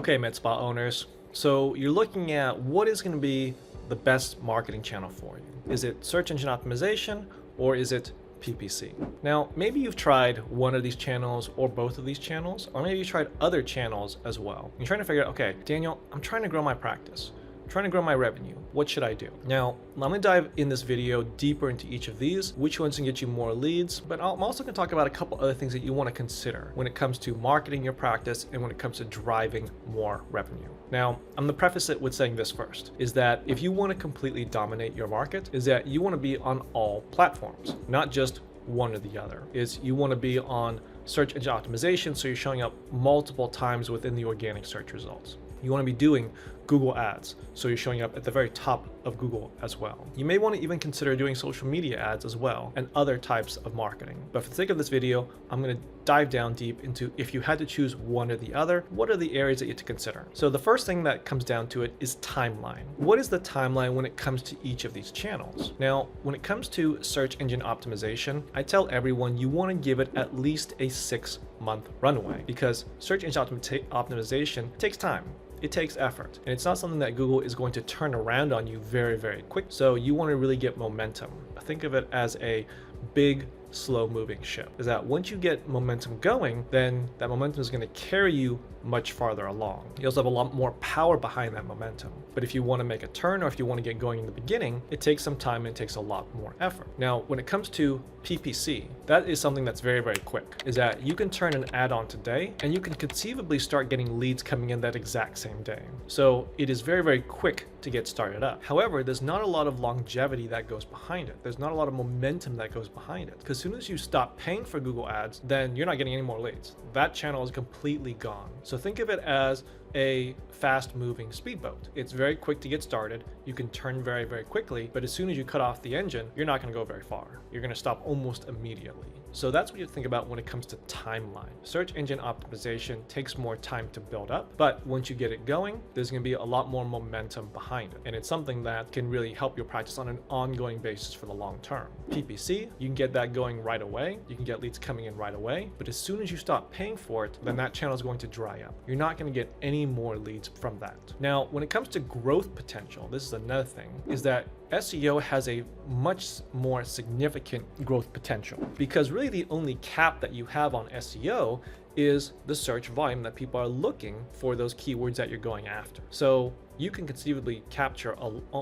Okay, Medspa owners. So you're looking at what is going to be the best marketing channel for you. Is it search engine optimization or is it PPC? Now, maybe you've tried one of these channels or both of these channels, or maybe you tried other channels as well. You're trying to figure out, okay, Daniel, I'm trying to grow my practice. Trying to grow my revenue. What should I do? Now, I'm going to dive in this video deeper into each of these, which ones can get you more leads, but I'm also going to talk about a couple other things that you want to consider when it comes to marketing your practice and when it comes to driving more revenue. Now, I'm going to preface it with saying this first, is that if you want to completely dominate your market, is that you want to be on all platforms, not just one or the other. Is you want to be on search engine optimization, so you're showing up multiple times within the organic search results. You want to be doing Google ads, so you're showing up at the very top of Google as well. You may want to even consider doing social media ads as well and other types of marketing. But for the sake of this video, I'm going to dive down deep into if you had to choose one or the other, what are the areas that you have to consider? So the first thing that comes down to it is timeline. What is the timeline when it comes to each of these channels? Now, when it comes to search engine optimization, I tell everyone you want to give it at least a 6-month runway because search engine optimization takes time. It takes effort, and it's not something that Google is going to turn around on you very, very quick. So you want to really get momentum. Think of it as a big, slow moving ship. Is that once you get momentum going, then that momentum is going to carry you much farther along. You also have a lot more power behind that momentum. But if you want to make a turn or if you want to get going in the beginning, it takes some time and it takes a lot more effort. Now, when it comes to PPC, that is something that's very, very quick. Is that you can turn an ad on today and you can conceivably start getting leads coming in that exact same day. So it is very, very quick to get started up. However, there's not a lot of longevity that goes behind it. There's not a lot of momentum that goes behind it. Because as soon as you stop paying for Google ads, then you're not getting any more leads. That channel is completely gone. So think of it as a fast moving speedboat. It's very quick to get started. You can turn very, very quickly, but as soon as you cut off the engine, you're not going to go very far. You're going to stop almost immediately. So that's what you think about when it comes to timeline. Search engine optimization takes more time to build up, but once you get it going, there's going to be a lot more momentum behind it. And it's something that can really help your practice on an ongoing basis for the long term. PPC, you can get that going right away. You can get leads coming in right away, but as soon as you stop paying for it, then that channel is going to dry up. You're not going to get any more leads from that. Now, when it comes to growth potential, this is another thing, is that SEO has a much more significant growth potential because really the only cap that you have on SEO is the search volume that people are looking for those keywords that you're going after. So you can conceivably capture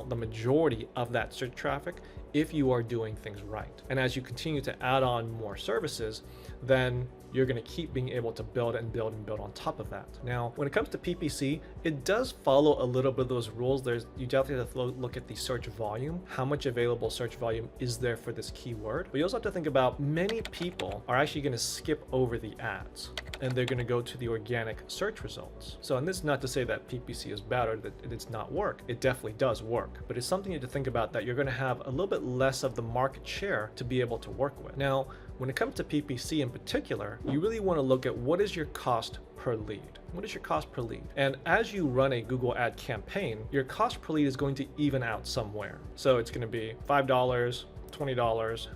the majority of that search traffic if you are doing things right. And as you continue to add on more services, then you're going to keep being able to build and build and build on top of that. Now, when it comes to PPC, it does follow a little bit of those rules. You definitely have to look at the search volume. How much available search volume is there for this keyword? But you also have to think about many people are actually going to skip over the ads and they're going to go to the organic search results. So, and this is not to say that PPC is bad or that it does not work. It definitely does work, but it's something you have to think about that you're going to have a little bit less of the market share to be able to work with. Now, when it comes to PPC in particular, you really want to look at what is your cost per lead. What is your cost per lead? And as you run a Google ad campaign, your cost per lead is going to even out somewhere. So it's going to be $5, $20, $50,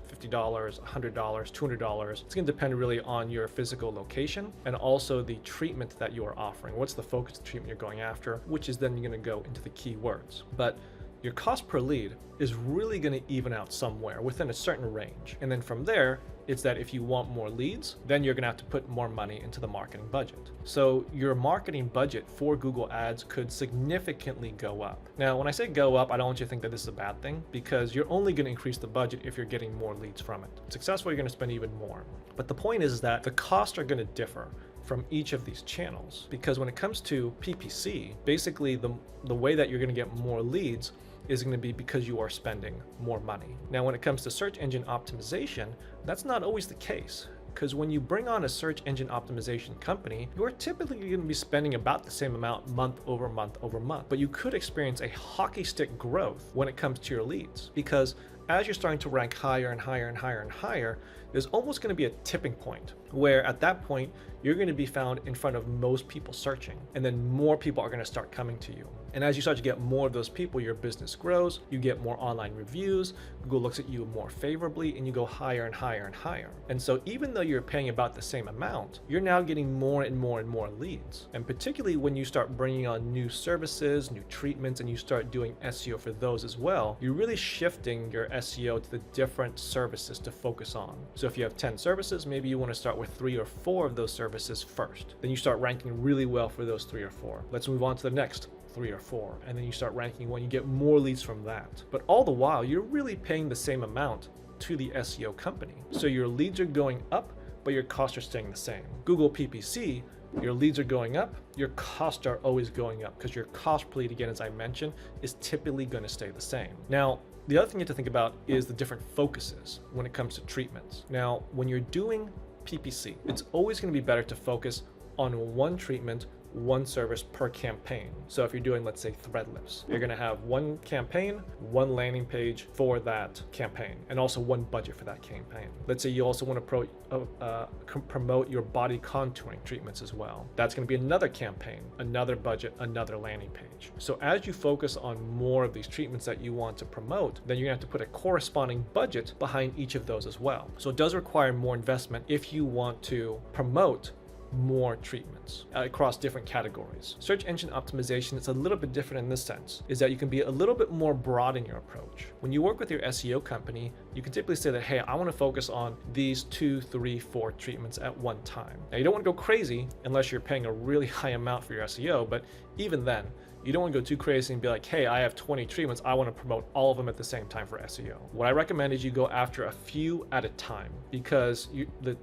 $100, $200. It's going to depend really on your physical location and also the treatment that you are offering. What's the focus treatment you're going after, which is then going to go into the keywords. But your cost per lead is really going to even out somewhere within a certain range. And then from there, it's that if you want more leads, then you're going to have to put more money into the marketing budget. So your marketing budget for Google Ads could significantly go up. Now, when I say go up, I don't want you to think that this is a bad thing because you're only going to increase the budget if you're getting more leads from it. Successful, you're going to spend even more. But the point is that the costs are going to differ from each of these channels because when it comes to PPC, basically the way that you're going to get more leads is going to be because you are spending more money. Now, when it comes to search engine optimization, that's not always the case. Because when you bring on a search engine optimization company, you're typically going to be spending about the same amount month over month over month. But you could experience a hockey stick growth when it comes to your leads. Because as you're starting to rank higher and higher and higher and higher, there's almost going to be a tipping point where at that point, you're going to be found in front of most people searching, and then more people are going to start coming to you. And as you start to get more of those people, your business grows, you get more online reviews, Google looks at you more favorably, and you go higher and higher and higher. And so even though you're paying about the same amount, you're now getting more and more and more leads. And particularly when you start bringing on new services, new treatments, and you start doing SEO for those as well, you're really shifting your SEO to the different services to focus on. So if you have 10 services, maybe you want to start with 3 or 4 of those services first. Then you start ranking really well for those 3 or 4. Let's move on to the next 3 or 4, and then you start ranking one, you get more leads from that. But all the while, you're really paying the same amount to the SEO company. So your leads are going up, but your costs are staying the same. Google PPC, your leads are going up, your costs are always going up because your cost per lead, again, as I mentioned, is typically going to stay the same. Now, the other thing you have to think about is the different focuses when it comes to treatments. Now, when you're doing PPC, it's always going to be better to focus on one treatment, one service per campaign. So if you're doing, let's say, thread lifts, you're going to have one campaign, one landing page for that campaign, and also one budget for that campaign. Let's say you also want to promote your body contouring treatments as well. That's going to be another campaign, another budget, another landing page. So as you focus on more of these treatments that you want to promote, then you're going to have to put a corresponding budget behind each of those as well. So it does require more investment if you want to promote more treatments across different categories. Search engine optimization is a little bit different in this sense, is that you can be a little bit more broad in your approach. When you work with your SEO company, you can typically say that, hey, I want to focus on these 2, 3, 4 treatments at one time. Now, you don't want to go crazy unless you're paying a really high amount for your SEO, but even then, you don't want to go too crazy and be like, hey, I have 20 treatments, I want to promote all of them at the same time for SEO. What I recommend is you go after a few at a time, because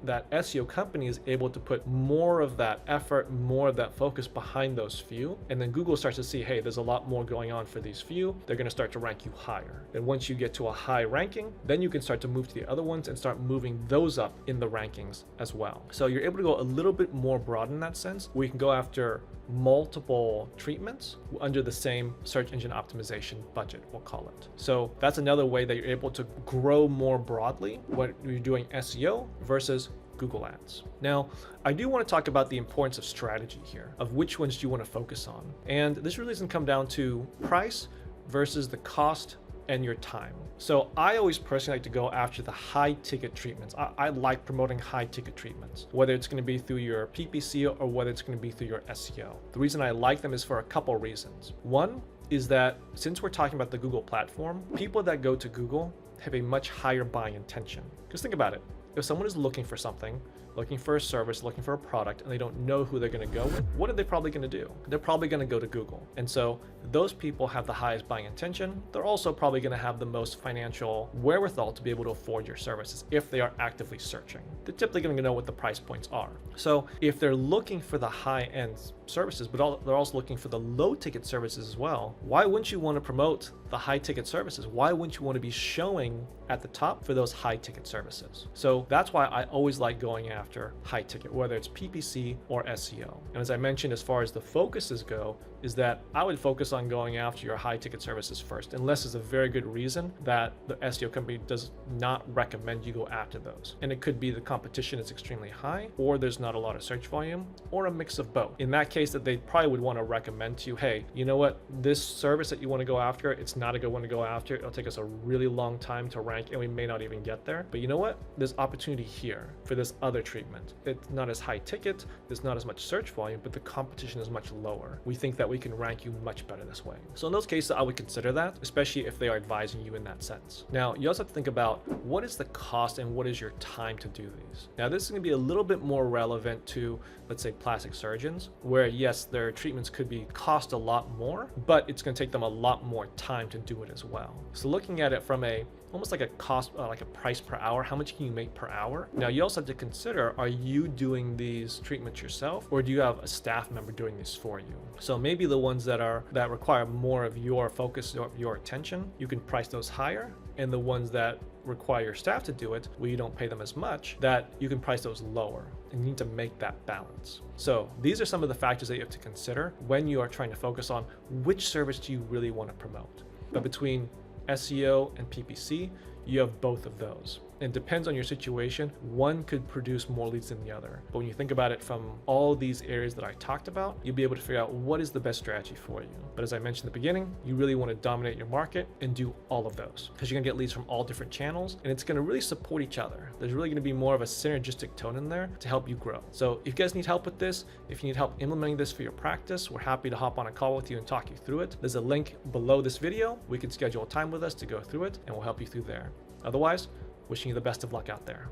that SEO company is able to put more of that effort, more of that focus behind those few, and then Google starts to see, hey, there's a lot more going on for these few, they're going to start to rank you higher. And once you get to a high ranking, then you can start to move to the other ones and start moving those up in the rankings as well. So you're able to go a little bit more broad in that sense, where you can go after multiple treatments under the same search engine optimization budget, we'll call it. So that's another way that you're able to grow more broadly when you're doing SEO versus Google Ads. Now, I do want to talk about the importance of strategy here, of which ones do you want to focus on. And this really doesn't come down to price versus the cost and your time. So I always personally like to go after the high ticket treatments. I like promoting high ticket treatments, whether it's going to be through your PPC or whether it's going to be through your SEO. The reason I like them is for a couple reasons. One is that since we're talking about the Google platform, people that go to Google have a much higher buying intention. Because think about it. If someone is looking for something, looking for a service, looking for a product, and they don't know who they're going to go with, what are they probably going to do? They're probably going to go to Google. And so those people have the highest buying intention. They're also probably going to have the most financial wherewithal to be able to afford your services if they are actively searching. They're typically going to know what the price points are. So if they're looking for the high-end services, but they're also looking for the low-ticket services as well, why wouldn't you want to promote the high-ticket services? Why wouldn't you want to be showing at the top for those high-ticket services? So that's why I always like going after high-ticket, whether it's PPC or SEO. And as I mentioned, as far as the focuses go, is that I would focus on going after your high-ticket services first, unless there's a very good reason that the SEO company does not recommend you go after those. And it could be the competition is extremely high, or there's not a lot of search volume, or a mix of both. In that case, that they probably would want to recommend to you, hey, you know what, this service that you want to go after, it's not a good one to go after. It'll take us a really long time to rank, and we may not even get there. But you know what? There's opportunity here for this other treatment. It's not as high ticket, there's not as much search volume, but the competition is much lower. We think that we can rank you much better this way. So in those cases, I would consider that, especially if they are advising you in that sense. Now, you also have to think about what is the cost and what is your time to do these. Now, this is going to be a little bit more relevant to, let's say, plastic surgeons, where yes, their treatments could cost a lot more, but it's going to take them a lot more time to do it as well. So looking at it from almost like a cost, like a price per hour, how much can you make per hour? Now, you also have to consider, are you doing these treatments yourself, or do you have a staff member doing this for you? So maybe the ones that require more of your focus or your attention, you can price those higher, and the ones that require your staff to do it, where you don't pay them as much, that you can price those lower, and you need to make that balance. So these are some of the factors that you have to consider when you are trying to focus on which service do you really want to promote. But between SEO and PPC, you have both of those. It depends on your situation. One could produce more leads than the other. But when you think about it from all these areas that I talked about, you'll be able to figure out what is the best strategy for you. But as I mentioned in the beginning, you really want to dominate your market and do all of those, because you're gonna get leads from all different channels, and it's gonna really support each other. There's really gonna be more of a synergistic tone in there to help you grow. So if you guys need help with this, if you need help implementing this for your practice, we're happy to hop on a call with you and talk you through it. There's a link below this video. We can schedule a time with us to go through it, and we'll help you through there. Otherwise, wishing you the best of luck out there.